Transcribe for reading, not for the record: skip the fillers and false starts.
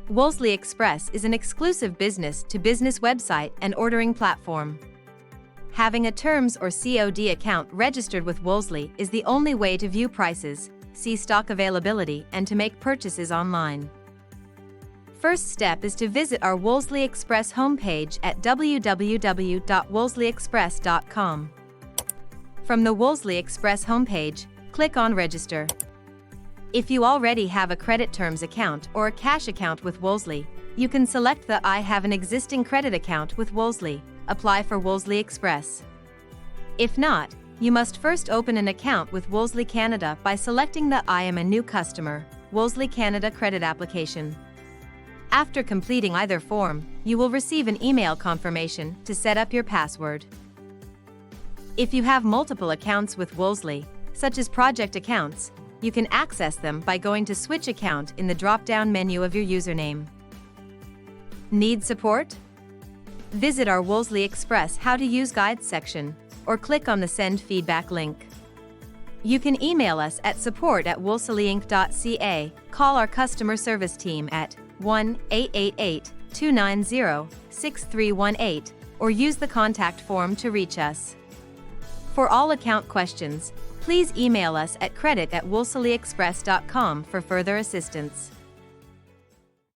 Wolseley Express is an exclusive business-to-business website and ordering platform. Having a terms or COD account registered with Wolseley is the only way to view prices, see stock availability, and to make purchases online. First step is to visit our Wolseley Express homepage at www.wolseleyexpress.com. From the Wolseley Express homepage, click on Register. If you already have a credit terms account or a cash account with Wolseley, you can select the I have an existing credit account with Wolseley, apply for Wolseley Express. If not, you must first open an account with Wolseley Canada by selecting the I am a new customer, Wolseley Canada credit application. After completing either form, you will receive an email confirmation to set up your password. If you have multiple accounts with Wolseley, such as project accounts, you can access them by going to Switch Account in the drop-down menu of your username. Need support? Visit our Wolseley Express How to Use Guides section, or click on the Send Feedback link. You can email us at support@wolseleyinc.ca, call our customer service team at 1-888-290-6318, or use the contact form to reach us. For all account questions, please email us at credit@wolseleyexpress.com for further assistance.